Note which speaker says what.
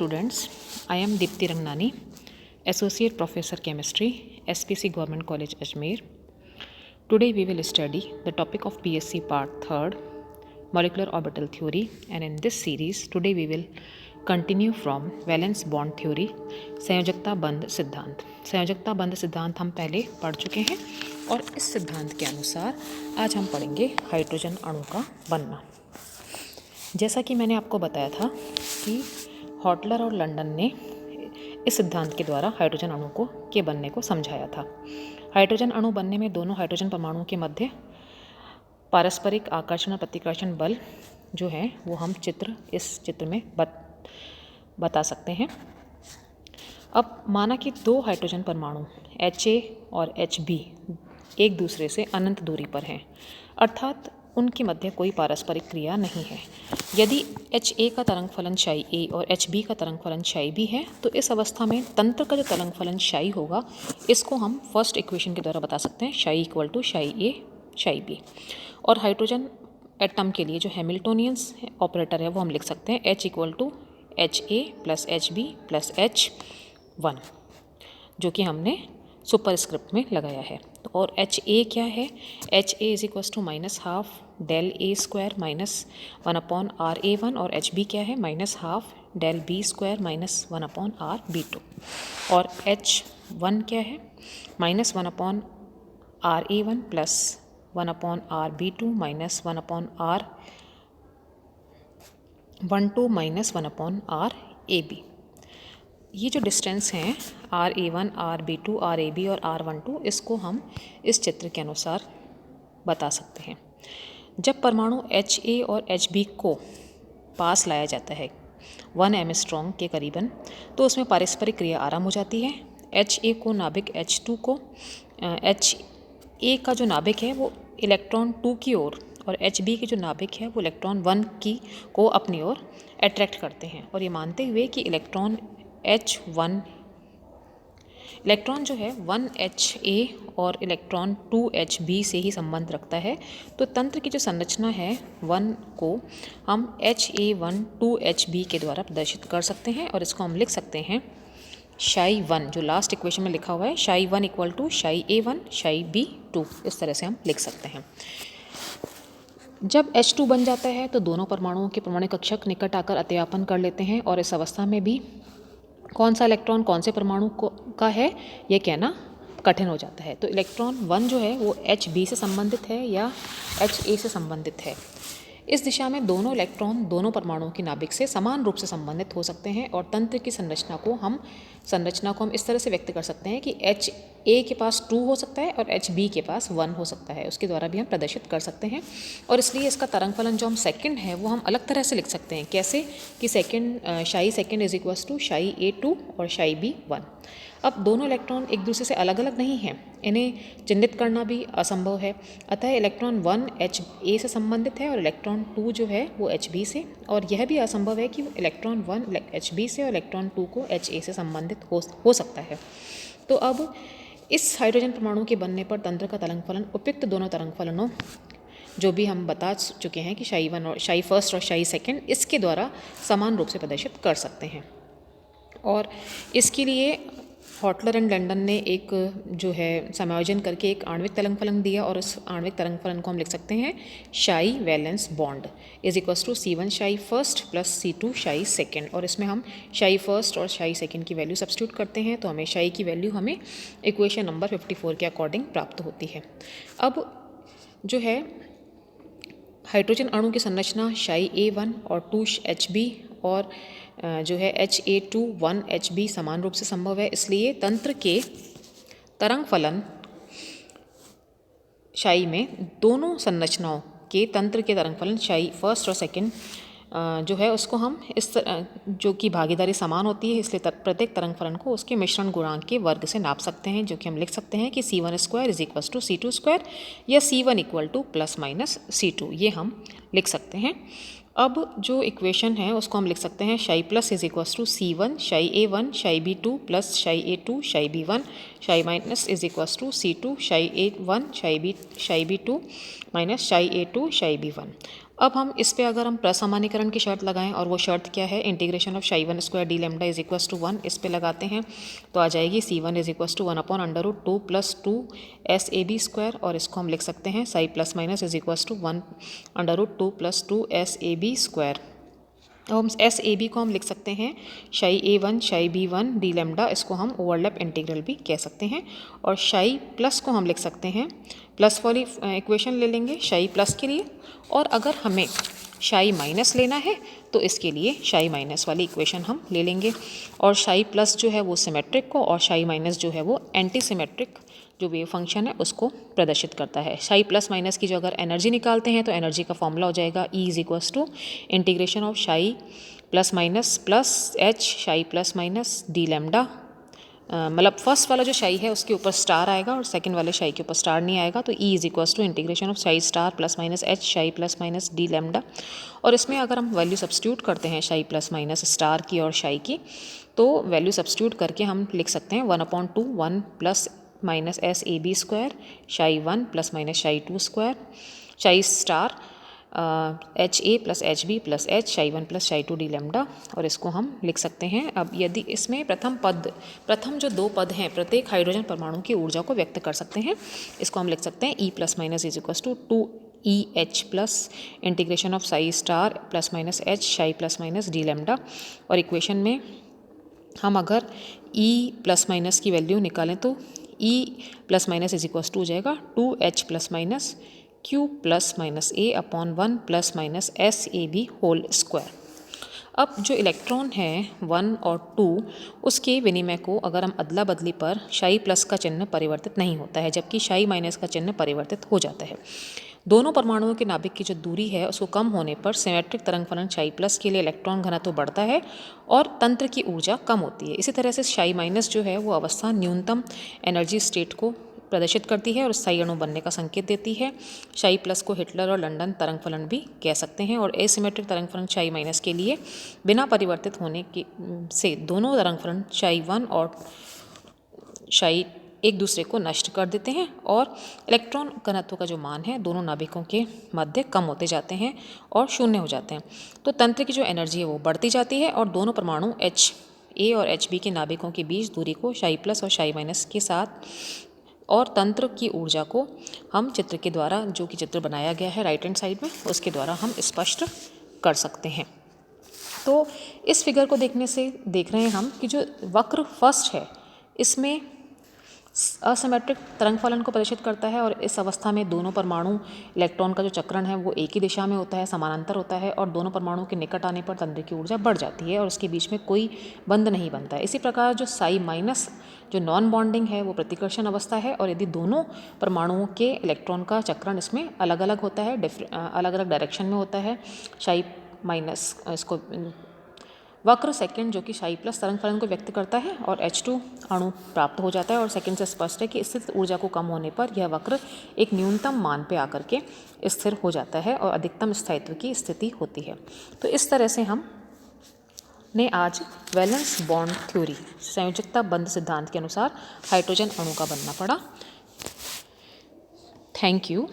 Speaker 1: students, I am Dipti Rangnani, Associate Professor Chemistry, SPC Government College Ajmer. Today we will study the topic of BSc Part 3rd, Molecular Orbital Theory, and in this series today we will continue from valence bond theory संयोजकता बंध सिद्धांत। संयोजकता बंध सिद्धांत हम पहले पढ़ चुके हैं और इस सिद्धांत के अनुसार आज हम पढ़ेंगे हाइड्रोजन अणु का बनना। जैसा कि मैंने आपको बताया था कि हॉटलर और लंडन ने इस सिद्धांत के द्वारा हाइड्रोजन अणु के बनने को समझाया था। हाइड्रोजन अणु बनने में दोनों हाइड्रोजन परमाणुओं के मध्य पारस्परिक आकर्षण और प्रतिकर्षण बल जो है वो हम इस चित्र में बता सकते हैं। अब माना कि दो हाइड्रोजन परमाणु Ha और Hb एक दूसरे से अनंत दूरी पर हैं, अर्थात उनके मध्य कोई पारस्परिक क्रिया नहीं है। यदि Ha का तरंग फलन क्षय a और Hb का तरंग फलन क्षय b है तो इस अवस्था में तंत्र का जो तरंग फलन क्षय होगा इसको हम फर्स्ट इक्वेशन के द्वारा बता सकते हैं, क्षय इक्वल टू क्षय a क्षय b। और हाइड्रोजन एटम के लिए जो हैमिल्टोनियंस ऑपरेटर है वो हम लिख सकते हैं H equal to Ha plus Hb plus H1, जो कि हमने सुपरस्क्रिप्ट में लगाया है। तो और Ha क्या है? Ha is equal to minus half del A square minus 1/RA1 और Hb क्या है? Minus half del B square minus 1/RB2 और H1 क्या है? Minus 1/RA1 plus 1/RB2 minus 1/R12 minus 1/RAB। ये जो डिस्टेंस हैं RA1, RB2, RAB और R12 इसको हम इस चित्र के अनुसार बता सकते हैं। जब परमाणु Ha और Hb को पास लाया जाता है 1 एंगस्ट्रॉम के करीबन तो उसमें पारस्परिक क्रिया आरंभ हो जाती है। Ha को नाभिक H2 को Ha का जो नाभिक है वो इलेक्ट्रॉन 2 की ओर और Hb की जो नाभिक है वो इलेक्ट्रॉन 1 को अपनी ओर अट्रैक्ट करते हैं। और ये मानते हुए कि इलेक्ट्रॉन जो है 1 Ha और इलेक्ट्रॉन 2 Hb से ही संबंध रखता है, तो तंत्र की जो संरचना है 1 को हम Ha12Hb के द्वारा प्रदर्शित कर सकते हैं और इसको हम लिख सकते हैं क्षय 1, जो लास्ट इक्वेशन में लिखा हुआ है क्षय 1 इक्वल टू क्षय A1 क्षय B2, इस तरह से हम लिख सकते हैं। जब H2 बन जाता है तो दोनों परमाणुओं के परमाणु कक्षक निकट आकर अतिव्यापन कर लेते हैं और इस अवस्था में भी कौन सा इलेक्ट्रॉन कौन से परमाणु का है ये कहना कठिन हो जाता है। तो इलेक्ट्रॉन 1 जो है वो Hb से संबंधित है या Ha से संबंधित है। इस दिशा में दोनों इलेक्ट्रॉन दोनों परमाणुओं की नाभिक से समान रूप से संबंधित हो सकते हैं और तंत्र की संरचना को हम इस तरह से व्यक्त कर सकते हैं कि Ha के पास 2 हो सकता है और Hb के पास 1 हो सकता है, उसके द्वारा भी हम प्रदर्शित कर सकते हैं। और इसलिए इसका तरंग फलन जो हम सेकंड है वो हम अलग तरह से लिख सकते हैं। कैसे कि क्षय सेकंड इज इक्वल टू क्षय A2 और क्षय B1। अब दोनों इलेक्ट्रॉन एक दूसरे से अलग अलग नहीं हैं, इन्हें चिह्नित करना भी असंभव है। अतः इलेक्ट्रॉन 1 Ha से संबंधित है और इलेक्ट्रॉन 2 जो है वो Hb से, और यह भी असंभव है कि इलेक्ट्रॉन 1 Hb से और इलेक्ट्रॉन 2 को Ha से संबंधित हो सकता है। तो अब इस हाइड्रोजन परमाणु के बनने पर तंत्र का तरंग फलन उपयुक्त दोनों तरंग फलनों जो भी हम बता चुके हैं कि क्षय 1 और क्षय फर्स्ट और क्षय सेकंड, इसके द्वारा समान रूप से प्रदर्शित कर सकते हैं। और इसके लिए हॉटलर एंड लंडन ने एक जो है समायोजन करके एक आणविक तरंग फलन दिया और उस आणविक तरंग फलन को हम लिख सकते हैं क्षय valence bond is equal to C1 क्षय फर्स्ट प्लस C2 क्षय सेकंड। और इसमें हम क्षय फर्स्ट और क्षय सेकंड की वैल्यू सब्स्टिट्यूट करते हैं तो हमें क्षय की वैल्यू हमें इक्वेशन नंबर 54 के अकॉर्डिंग प्राप्त होती है। अब जो है हाइड्रोजन अणु की संरचना क्षय A1 और 2 Hb और जो है Ha2 1 Hb समान रूप से संभव है। इसलिए तंत्र के तरंग फलन क्षय में दोनों संरचनाओं के तंत्र के तरंग फलन क्षय फर्स्ट और सेकंड जो है उसको हम इस जो कि भागीदारी समान होती है, इसलिए प्रत्येक तरंग फलन को उसके मिश्रण गुणांक के वर्ग से नाप सकते हैं, जो कि हम लिख सकते हैं कि C1 square is equal to C2 square या C1 equal two plus minus C2, ये हम लिख सकते हैं। अब जो इक्वेशन है उसको हम लिख सकते हैं क्षय plus is equal to C1 क्षय A1 क्षय B2 प्लस क्षय A2 क्षय B1 क्षय minus is equal to C2 क्षय A1 क्षय B2 माइनस क्षय A2 क्षय B1। अब हम इस पे अगर हम प्रसामान्यीकरण की शर्त लगाएं, और वो शर्त क्या है, integration of psi one square d lambda is equals to 1, इस पे लगाते हैं तो आ जाएगी C1 is equals to 1/√2 + 2 SAB square, और इसको हम लिख सकते हैं psi plus minus is equals to 1/√2 + 2 SAB square. अब हम SAB को हम लिख सकते हैं शाई A1 शाई B1 डी लेमडा, इसको हम ओवरलैप इंटीग्रल भी कह सकते हैं। और शाई प्लस को हम लिख सकते हैं, प्लस वाली इक्वेशन ले लेंगे शाई प्लस के लिए, और अगर हमें शाई माइनस लेना है तो इसके लिए शाई माइनस वाली इक्वेशन हम ले लेंगे। और शाई प्लस जो है वो सिमेट्रिक को, और शाई माइनस जो है वो एंटी सिमेट्रिक जो वेव फंक्शन है उसको प्रदर्शित करता है। शाई प्लस माइनस की जो अगर एनर्जी निकालते हैं तो एनर्जी का फॉर्मूला हो जाएगा E is equals to integration of psi plus minus plus H psi plus minus d lambda, मतलब फर्स्ट वाला जो शाई है उसके ऊपर स्टार आएगा और सेकंड वाले शाई के ऊपर स्टार नहीं आएगा, तो E is equals to integration of psi star plus minus H psi plus minus d lambda. और इसमें अगर हम वैल्यू सब्स्टिट्यूट करते हैं शाई प्लस माइनस स्टार की और शाई की, तो वैल्यू सब्स्टिट्यूट करके हम लिख सकते हैं 1/2 1 प्लस माइनस SAB स्क्वायर शाई 1 प्लस माइनस शाई 2 स्क्वायर शाई star HA plus HB plus H शाई 1 प्लस शाई 2 डी लेमडा, और इसको हम लिख सकते हैं। अब यदि इसमें प्रथम जो दो पद हैं प्रत्येक हाइड्रोजन परमाणु की ऊर्जा को व्यक्त कर सकते हैं, इसको हम लिख सकते हैं E plus minus is equals to 2EH plus integration of psi star plus minus H psi plus minus d lambda. और इक्वेशन में हम अगर E प्लस माइनस की वैल्यू निकालें तो E plus minus is equals to हो जाएगा 2H plus minus Q plus minus A/1 plus minus SAB whole square. अब जो इलेक्ट्रॉन है 1 और 2 उसके विनिमय को अगर हम अदला बदली पर शाई प्लस का चिन्ह परिवर्तित नहीं होता है, जबकि शाई माइनस का चिन्ह परिवर्तित हो जाता है। दोनों परमाणुओं के नाभिक की जो दूरी है उसको कम होने पर सिमेट्रिक तरंग फलन शाई प्लस के लिए इलेक्ट्रॉन घनत्व बढ़ता है और तंत्र की ऊर्जा कम होती है। इसी तरह से शाई माइनस जो है वो अवस्था न्यूनतम एनर्जी स्टेट को प्रदर्शित करती है और स्थायी अणु बनने का संकेत देती है। शाई प्लस को हिटलर और लंदन तरंग फलन भी कह सकते हैं। और एसिमेट्रिक तरंग फलन शाई माइनस के लिए बिना परिवर्तित होने के से दोनों तरंग फलन शाई 1 और शाई एक दूसरे को नष्ट कर देते हैं, और इलेक्ट्रॉन घनत्व का जो मान है दोनों नाभिकों के मध्य कम होते जाते हैं और शून्य हो जाते हैं। तो तंत्र की जो एनर्जी है वो बढ़ती जाती है और दोनों परमाणु HA और HB के नाभिकों के बीच दूरी को शाई प्लस और शाई माइनस के साथ और तंत्र की ऊर्जा को हम चित्र के द्वारा, जो कि चित्र बनाया गया है राइट हैंड साइड में, उसके द्वारा हम स्पष्ट कर सकते हैं। तो इस फिगर को देखने से देख रहे हैं हम कि जो वक्र फर्स्ट है इसमें असिमेट्रिक तरंग फलन को प्रदर्शित करता है, और इस अवस्था में दोनों परमाणु इलेक्ट्रॉन का जो चक्रण है वो एक ही दिशा में होता है, समानांतर होता है, और दोनों परमाणु के निकट आने पर तंत्र की ऊर्जा बढ़ जाती है और उसके बीच में कोई बंध नहीं बनता है। इसी प्रकार जो साई माइनस जो नॉन बॉन्डिंग है वो प्रतिकर्षण अवस्था है, और यदि दोनों परमाणुओं के इलेक्ट्रॉन का चक्रण इसमें अलग अलग होता है, अलग अलग डायरेक्शन में होता है, शाई माइनस इसको वक्र सेकंड जो कि शाई प्लस तरंग फलन को व्यक्त करता है और H2 अणु प्राप्त हो जाता है। और सेकंड से स्पष्ट है कि स्थित ऊर्जा को कम होने पर यह वक्र एक न्यूनतम मान पे आकर के स्थिर हो जाता है और अधिकतम स्थायित्व की स्थिति होती है। तो इस तरह से हम ने आज वैलेंस बॉन्ड थ्योरी संयोजकता बंध सिद्धांत के अनुसार हाइड्रोजन अणु का बनना पड़ा। Thank you.